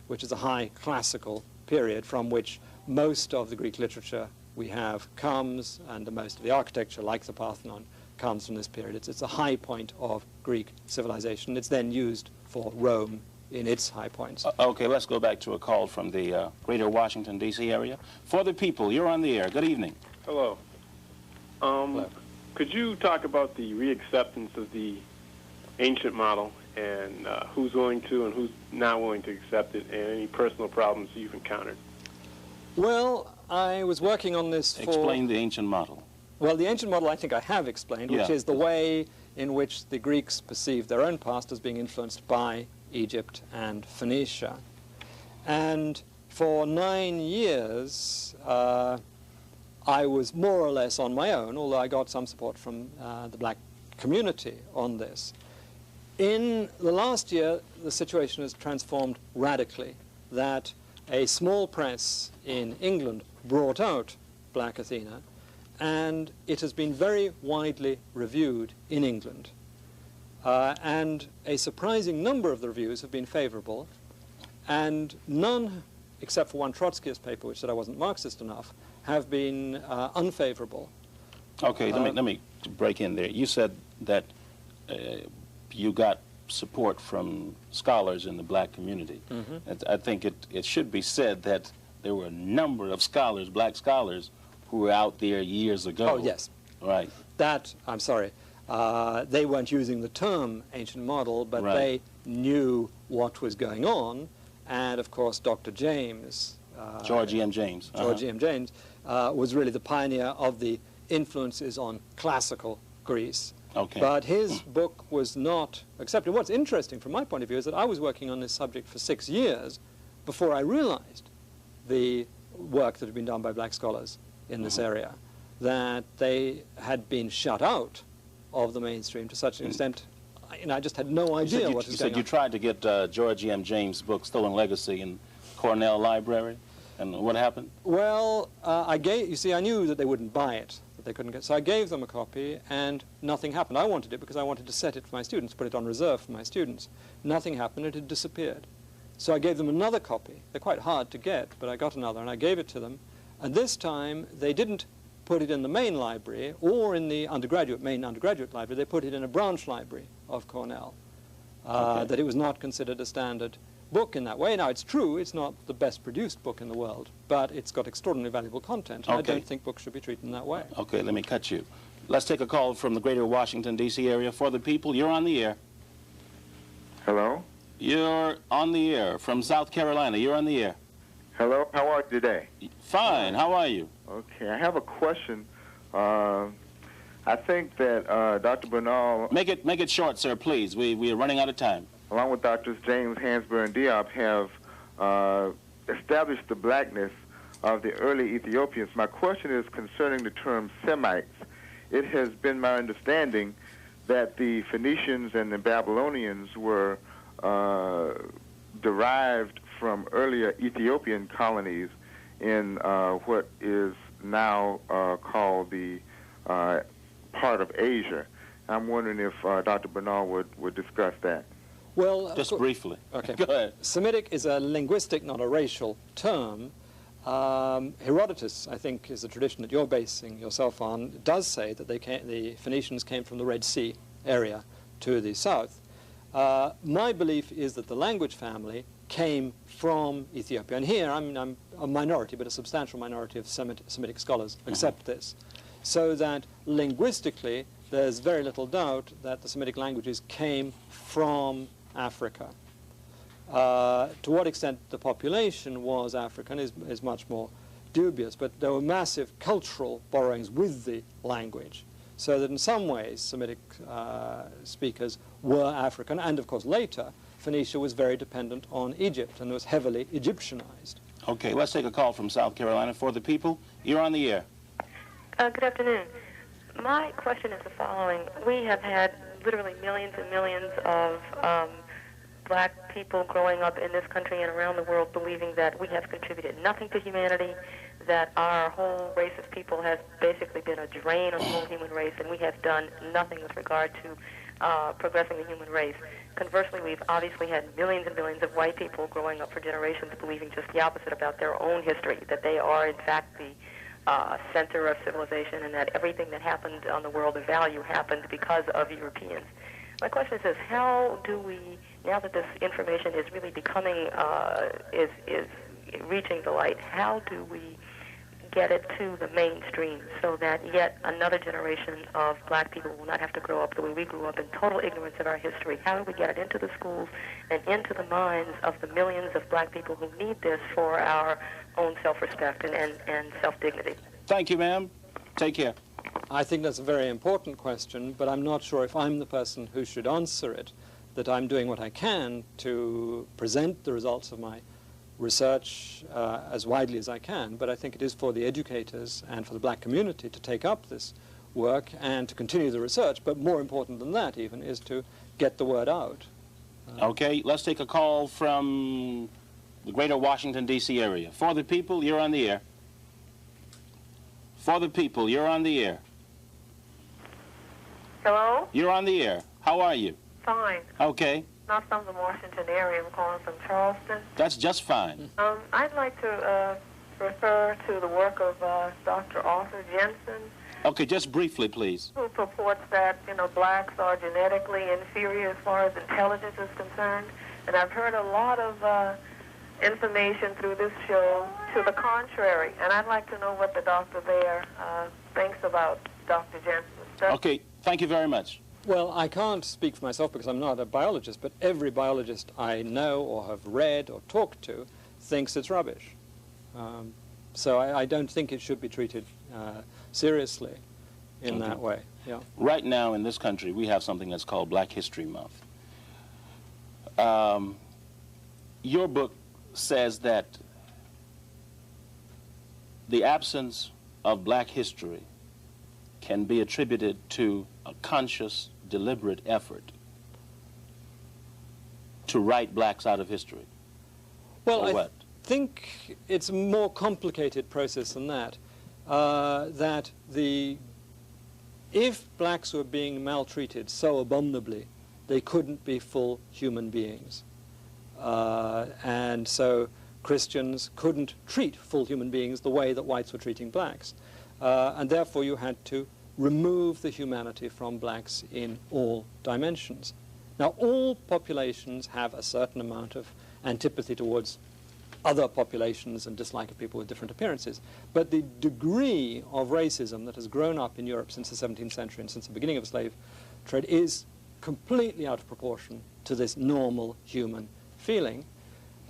Speaker 4: which is a high classical period from which most of the Greek literature we have comes, and most of the architecture, like the Parthenon, comes from this period. It's a high point of Greek civilization. It's then used for Rome in its high points.
Speaker 3: Okay, let's go back to a call from the greater Washington, D.C. area. For the people, you're on the air. Good evening.
Speaker 8: Hello.
Speaker 3: Hello.
Speaker 8: Could you talk about the reacceptance of the ancient model, and who's willing to and who's not willing to accept it, and any personal problems you've encountered?
Speaker 4: Well, I was working on this for...
Speaker 3: Explain the ancient model.
Speaker 4: Well, the ancient model I think I have explained, which is the way in which the Greeks perceived their own past as being influenced by Egypt and Phoenicia. And for 9 years, I was more or less on my own, although I got some support from the black community on this. In the last year, the situation has transformed radically, that a small press in England brought out Black Athena, and it has been very widely reviewed in England. And a surprising number of the reviews have been favorable, and none, except for one Trotskyist paper which said I wasn't Marxist enough, have been unfavorable.
Speaker 3: Okay, let me break in there. You said that you got support from scholars in the black community. I think it should be said that there were a number of scholars, black scholars, who were out there years ago.
Speaker 4: Oh, yes.
Speaker 3: Right.
Speaker 4: That, I'm sorry, they weren't using the term ancient model, but they knew what was going on. And, of course, Dr. James,
Speaker 3: George M. James.
Speaker 4: George M. James, was really the pioneer of the influences on classical Greece.
Speaker 3: Okay.
Speaker 4: But his book was not accepted. What's interesting from my point of view is that I was working on this subject for 6 years before I realized the work that had been done by black scholars in this area, that they had been shut out of the mainstream to such an extent, I just had no idea what was going on.
Speaker 3: You tried to get George E.M. James' book, Stolen Legacy, in Cornell Library, and what happened?
Speaker 4: Well, I knew that they wouldn't buy it, that they couldn't get, so I gave them a copy, and nothing happened. I wanted it because I wanted to set it for my students, put it on reserve for my students. Nothing happened, it had disappeared. So I gave them another copy. They're quite hard to get, but I got another, and I gave it to them. And this time, they didn't put it in the main library or in the main undergraduate library. They put it in a branch library of Cornell, that it was not considered a standard book in that way. Now, it's true, it's not the best produced book in the world, but it's got extraordinarily valuable content, and I don't think books should be treated in that way.
Speaker 3: Okay, let me cut you. Let's take a call from the greater Washington, D.C. area. For the people, you're on the air.
Speaker 9: Hello?
Speaker 3: You're on the air. From South Carolina, you're on the air.
Speaker 9: Hello, how are you today?
Speaker 3: Fine, how are you?
Speaker 9: Okay, I have a question. I think that Dr. Bernal...
Speaker 3: Make it short, sir, please. We are running out of time.
Speaker 9: Along with Drs. James, Hansberry, and Diop have established the blackness of the early Ethiopians. My question is concerning the term Semites. It has been my understanding that the Phoenicians and the Babylonians were derived from earlier Ethiopian colonies in what is now called the part of Asia. I'm wondering if Dr. Bernal would discuss that.
Speaker 4: Well,
Speaker 3: just briefly.
Speaker 4: Okay.
Speaker 3: Go ahead.
Speaker 4: Semitic is a linguistic, not a racial term. Herodotus, I think, is the tradition that you're basing yourself on, does say that the Phoenicians came from the Red Sea area to the south. My belief is that the language family came from Ethiopia. And here, I'm a minority, but a substantial minority of Semitic scholars accept this. So that linguistically, there's very little doubt that the Semitic languages came from Africa. To what extent the population was African is much more dubious, but there were massive cultural borrowings with the language, so that in some ways Semitic speakers were African, and of course later Phoenicia was very dependent on Egypt and was heavily Egyptianized.
Speaker 3: Okay, let's take a call from South Carolina. For the people, you're on the air.
Speaker 10: Good afternoon. My question is the following. We have had literally millions and millions of black people growing up in this country and around the world believing that we have contributed nothing to humanity, that our whole race of people has basically been a drain on the whole human race, and we have done nothing with regard to progressing the human race. Conversely, we've obviously had millions and millions of white people growing up for generations believing just the opposite about their own history, that they are in fact the center of civilization and that everything that happened on the world of value happened because of Europeans. My question is this: how do we, now that this information is really becoming, is reaching the light, how do we get it to the mainstream so that yet another generation of black people will not have to grow up the way we grew up in total ignorance of our history? How do we get it into the schools and into the minds of the millions of black people who need this for our own self-respect and self-dignity?
Speaker 3: Thank you, ma'am. Take care.
Speaker 4: I think that's a very important question, but I'm not sure if I'm the person who should answer it, that I'm doing what I can to present the results of my research as widely as I can, but I think it is for the educators and for the black community to take up this work and to continue the research, but more important than that even is to get the word out.
Speaker 3: Okay, let's take a call from the greater Washington, D.C. area. For the people, you're on the air. For the people, you're on the air.
Speaker 11: Hello?
Speaker 3: You're on the air. How are you?
Speaker 11: Fine.
Speaker 3: Okay.
Speaker 11: Not from the Washington area. I'm calling from Charleston.
Speaker 3: That's just fine.
Speaker 11: I'd like to refer to the work of Dr. Arthur Jensen.
Speaker 3: Okay, just briefly, please.
Speaker 11: Who purports that, blacks are genetically inferior as far as intelligence is concerned. And I've heard a lot of information through this show to the contrary. And I'd like to know what the doctor there thinks about Dr. Jensen's study.
Speaker 3: Okay, thank you very much.
Speaker 4: Well, I can't speak for myself because I'm not a biologist, but every biologist I know or have read or talked to thinks it's rubbish. So I don't think it should be treated seriously in that way. Yeah.
Speaker 3: Right now in this country, we have something that's called Black History Month. Your book says that the absence of black history can be attributed to a conscious, deliberate effort to write blacks out of history?
Speaker 4: Well,
Speaker 3: or
Speaker 4: I
Speaker 3: what?
Speaker 4: think it's a more complicated process than that. If blacks were being maltreated so abominably, they couldn't be full human beings. And so Christians couldn't treat full human beings the way that whites were treating blacks. And therefore you had to remove the humanity from blacks in all dimensions. Now, all populations have a certain amount of antipathy towards other populations and dislike of people with different appearances. But the degree of racism that has grown up in Europe since the 17th century and since the beginning of slave trade is completely out of proportion to this normal human feeling.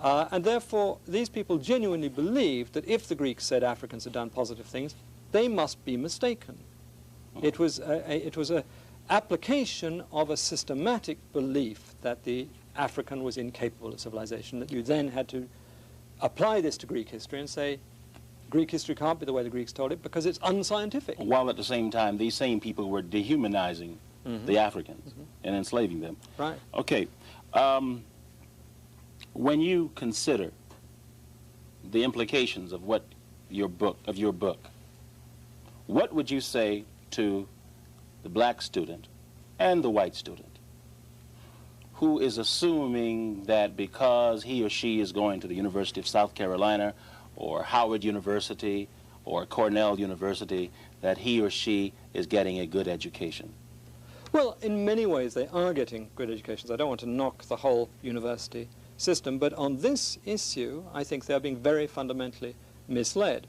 Speaker 4: And therefore, these people genuinely believed that if the Greeks said Africans had done positive things, they must be mistaken. It was a application of a systematic belief that the African was incapable of civilization, that you then had to apply this to Greek history and say, Greek history can't be the way the Greeks told it because it's unscientific.
Speaker 3: While at the same time, these same people were dehumanizing the Africans and enslaving them.
Speaker 4: Right.
Speaker 3: Okay. When you consider the implications of what your book, what would you say to the black student and the white student who is assuming that because he or she is going to the University of South Carolina or Howard University or Cornell University that he or she is getting a good education?
Speaker 4: Well, in many ways they are getting good educations. I don't want to knock the whole university system, but on this issue I think they're being very fundamentally misled.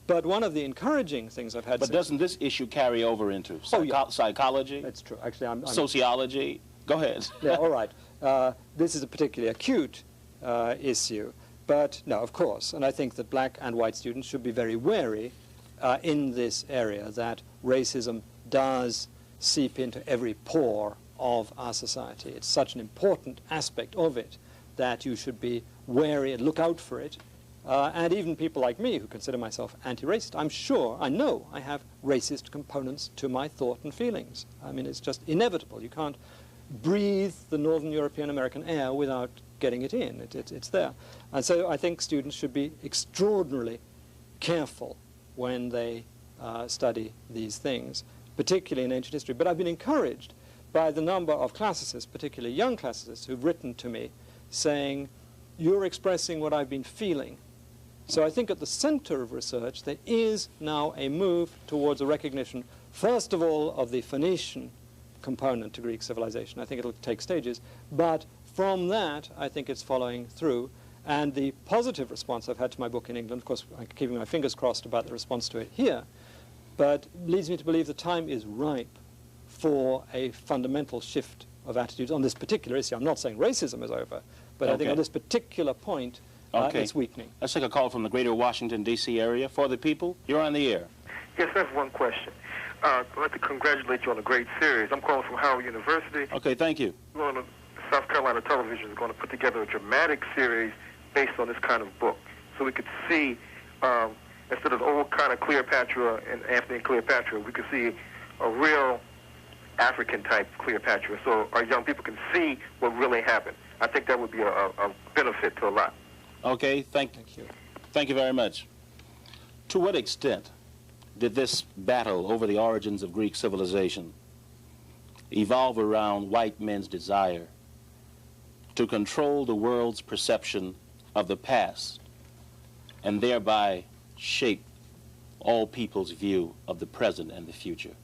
Speaker 4: But one of the encouraging things I've had...
Speaker 3: But doesn't this issue carry over into psychology?
Speaker 4: That's true. Actually, I'm
Speaker 3: sociology? Go ahead.
Speaker 4: Yeah, all right. This is a particularly acute issue. But no, of course. And I think that black and white students should be very wary in this area, that racism does seep into every pore of our society. It's such an important aspect of it that you should be wary and look out for it. And even people like me who consider myself anti-racist, I know I have racist components to my thought and feelings. I mean, it's just inevitable. You can't breathe the Northern European American air without getting it in. It's there. And so I think students should be extraordinarily careful when they study these things, particularly in ancient history. But I've been encouraged by the number of classicists, particularly young classicists, who've written to me saying, you're expressing what I've been feeling. So I think at the center of research there is now a move towards a recognition, first of all, of the Phoenician component to Greek civilization. I think it'll take stages, but from that I think it's following through. And the positive response I've had to my book in England, of course I'm keeping my fingers crossed about the response to it here, but leads me to believe the time is ripe for a fundamental shift of attitudes on this particular issue. I'm not saying racism is over, but I think on this particular point, it's weakening.
Speaker 3: Let's take a call from the greater Washington, D.C. area. For the people, you're on the air.
Speaker 12: Yes, I have one question. I'd like to congratulate you on a great series. I'm calling from Howard University.
Speaker 3: Okay, thank you.
Speaker 12: South Carolina Television is going to put together a dramatic series based on this kind of book. So we could see, instead of the old kind of Cleopatra and Anthony and Cleopatra, we could see a real African-type Cleopatra, so our young people can see what really happened. I think that would be a benefit to a lot.
Speaker 3: Okay, thank you. Thank you very much. To what extent did this battle over the origins of Greek civilization evolve around white men's desire to control the world's perception of the past and thereby shape all people's view of the present and the future?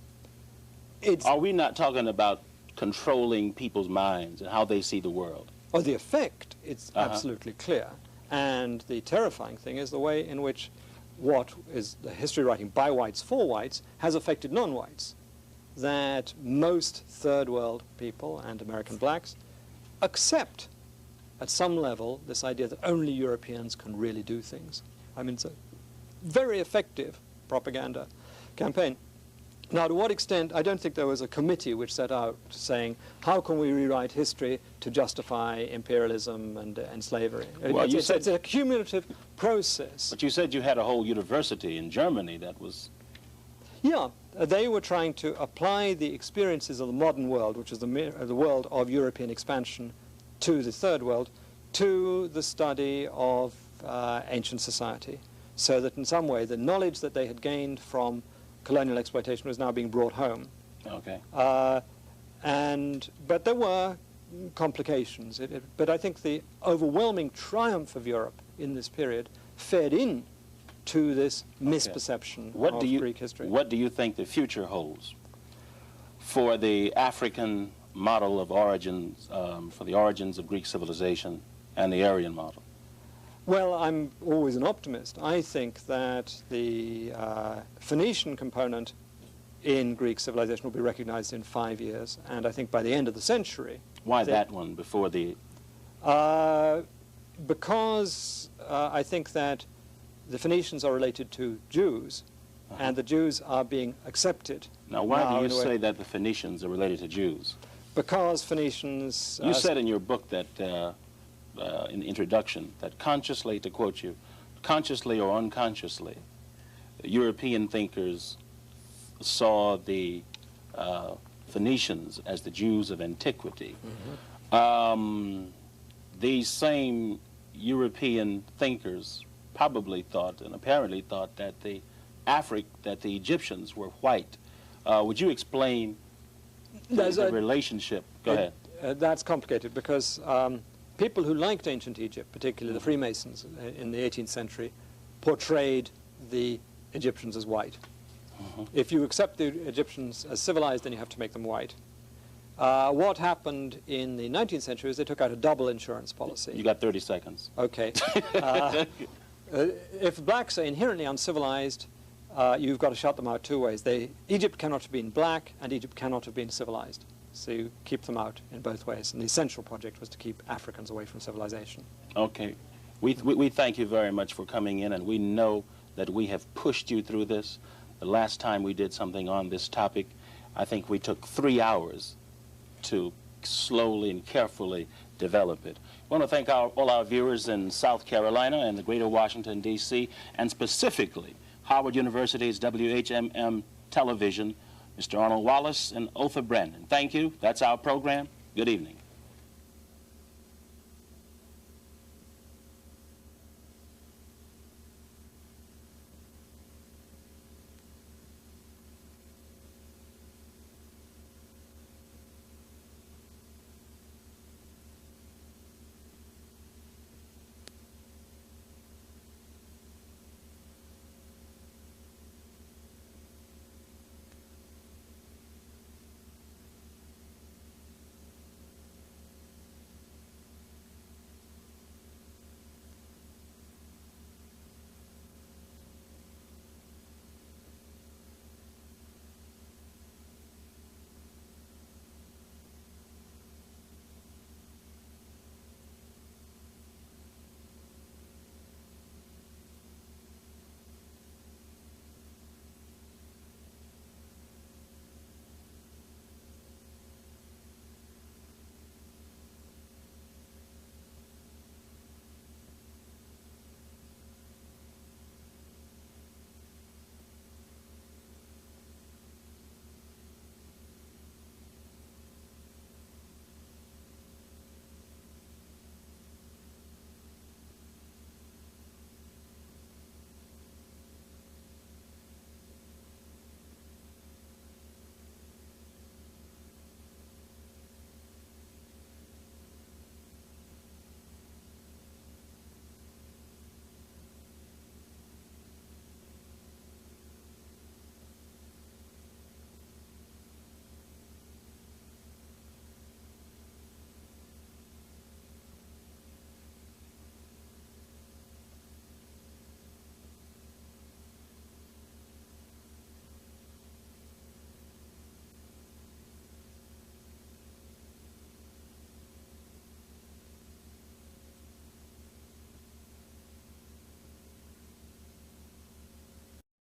Speaker 3: Are we not talking about controlling people's minds and how they see the world?
Speaker 4: Oh, the effect, it's absolutely clear. And the terrifying thing is the way in which what is the history writing by whites for whites has affected non-whites. That most third world people and American blacks accept at some level this idea that only Europeans can really do things. I mean, it's a very effective propaganda campaign. Now, to what extent, I don't think there was a committee which set out saying, how can we rewrite history to justify imperialism and slavery?
Speaker 3: Well,
Speaker 4: it's a cumulative process.
Speaker 3: But you said you had a whole university in Germany that was...
Speaker 4: Yeah, they were trying to apply the experiences of the modern world, which is the world of European expansion, to the Third World, to the study of ancient society, so that in some way the knowledge that they had gained from colonial exploitation was now being brought home.
Speaker 3: Okay.
Speaker 4: But there were complications. But I think the overwhelming triumph of Europe in this period fed in to this misperception of Greek history.
Speaker 3: What do you think the future holds for the African model of origins, for the origins of Greek civilization, and the Aryan model?
Speaker 4: Well, I'm always an optimist. I think that the Phoenician component in Greek civilization will be recognized in 5 years, and I think by the end of the century...
Speaker 3: Why that one before the...
Speaker 4: Because I think that the Phoenicians are related to Jews, and the Jews are being accepted.
Speaker 3: Now, why do you say that the Phoenicians are related to Jews?
Speaker 4: Because Phoenicians...
Speaker 3: You said in your book that, in the introduction, that consciously, to quote you, consciously or unconsciously, European thinkers saw the Phoenicians as the Jews of antiquity. These same European thinkers probably thought, and apparently thought, that the Egyptians were white. Would you explain the relationship? Go ahead.
Speaker 4: That's complicated because people who liked ancient Egypt, particularly the Freemasons in the 18th century, portrayed the Egyptians as white. If you accept the Egyptians as civilized, then you have to make them white. What happened in the 19th century is they took out a double insurance policy.
Speaker 3: You got 30 seconds.
Speaker 4: Okay. If blacks are inherently uncivilized, you've got to shut them out two ways. Egypt cannot have been black, and Egypt cannot have been civilized. So you keep them out in both ways. And the essential project was to keep Africans away from civilization.
Speaker 3: Okay. We thank you very much for coming in, and we know that we have pushed you through this. The last time we did something on this topic, I think we took 3 hours to slowly and carefully develop it. I want to thank all our viewers in South Carolina and the greater Washington, D.C., and specifically Howard University's WHMM television, Mr. Arnold Wallace and Otha Brandon. Thank you. That's our program. Good evening.